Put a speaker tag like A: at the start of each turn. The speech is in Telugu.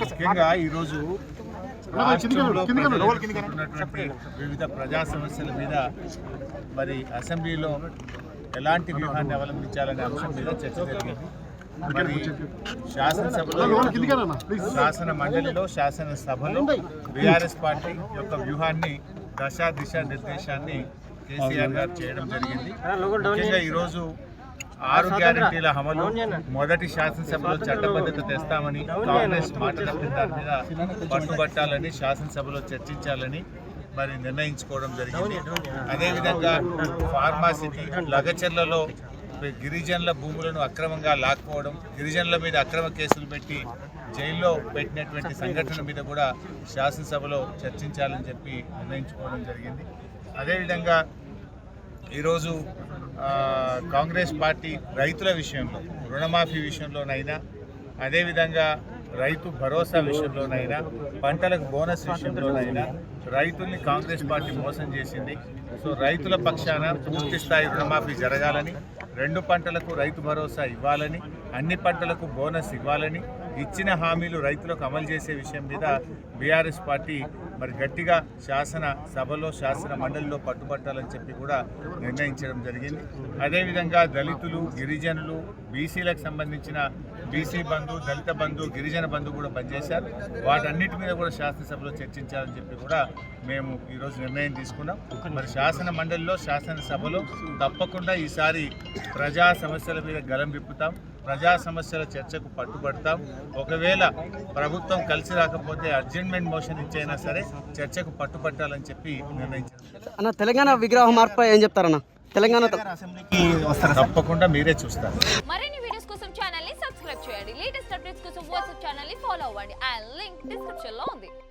A: ముఖ్యంగా ఈరోజు రాష్ట్రంలో ఉన్నటువంటి వివిధ ప్రజా సమస్యల మీద మరి అసెంబ్లీలో ఎలాంటి వ్యూహాన్ని అవలంబించాలనే అంశం మీద చర్చ జరిగింది. మరి శాసనసభలో శాసన మండలిలో శాసనసభలో బీఆర్ఎస్ పార్టీ యొక్క వ్యూహాన్ని దిశ నిర్దేశాన్ని కేసీఆర్ గారు చేయడం జరిగింది. ముఖ్యంగా ఈరోజు 6 గ్యారెంటీల అమలు మొదటి శాసనసభలో చట్టబద్ధత తెస్తామని కాంగ్రెస్ మాట తప్పిన దాని మీద పట్టుబట్టాలని శాసనసభలో చర్చించాలని మరి నిర్ణయించుకోవడం జరిగింది. అదేవిధంగా ఫార్మాసిటీ లగచర్లలో గిరిజనుల భూములను అక్రమంగా లాక్కోవడం, గిరిజనుల మీద అక్రమ కేసులు పెట్టి జైల్లో పెట్టినటువంటి సంఘటన మీద కూడా శాసనసభలో చర్చించాలని చెప్పి నిర్ణయించుకోవడం జరిగింది. అదేవిధంగా ఈరోజు కాంగ్రెస్ పార్టీ రైతుల విషయంలో రుణమాఫీ విషయంలోనైనా, అదేవిధంగా రైతు భరోసా విషయంలోనైనా, పంటలకు బోనస్ విషయంలోనైనా రైతుల్ని కాంగ్రెస్ పార్టీ మోసం చేసింది. సో రైతుల పక్షాన పూర్తి స్థాయి రుణమాఫీ జరగాలని, 2 పంటలకు రైతు భరోసా ఇవ్వాలని, అన్ని పంటలకు బోనస్ ఇవ్వాలని, ఇచ్చిన హామీలు రైతులకు అమలు చేసే విషయం మీద బీఆర్ఎస్ పార్టీ మరి గట్టిగా శాసన సభలో శాసన మండలిలో పట్టుబట్టాలని చెప్పి కూడా నిర్ణయించడం జరిగింది. అదేవిధంగా దళితులు, గిరిజనులు, బీసీలకు సంబంధించిన బీసీ బంధు, దళిత బంధు, గిరిజన బంధు కూడా పనిచేశారు. వాటన్నిటి మీద కూడా శాసనసభలో చర్చించాలని చెప్పి కూడా మేము ఈరోజు నిర్ణయం తీసుకున్నాం. మరి శాసన మండలిలో శాసనసభలో తప్పకుండా ఈసారి ప్రజా సమస్యల మీద గలం విప్పుతాం, ప్రజా సమస్యల చర్చకు పట్టుబడతాం. ఒకవేళ ప్రభుత్వం కలిసి రాకపోతే అడ్జర్న్మెంట్ మోషన్ ఇచ్చైనా సరే చర్చకు పట్టుబట్టాలని చెప్పి నిర్ణయించారు.
B: అన్న, తెలంగాణ విగ్రహ మార్పు ఏం చెప్తారన్న? తెలంగాణ
A: అసెంబ్లీకి తప్పకుండా మీరే చూస్తారు.
C: మరిన్ని వీడియోస్ కోసం ఛానల్ ని సబ్స్క్రైబ్ చేయండి. లేటెస్ట్ అప్డేట్స్ కోసం వాట్సాప్ ఛానల్ ని ఫాలో అవ్వండి. ఆ లింక్ డిస్క్రిప్షన్ లో ఉంది.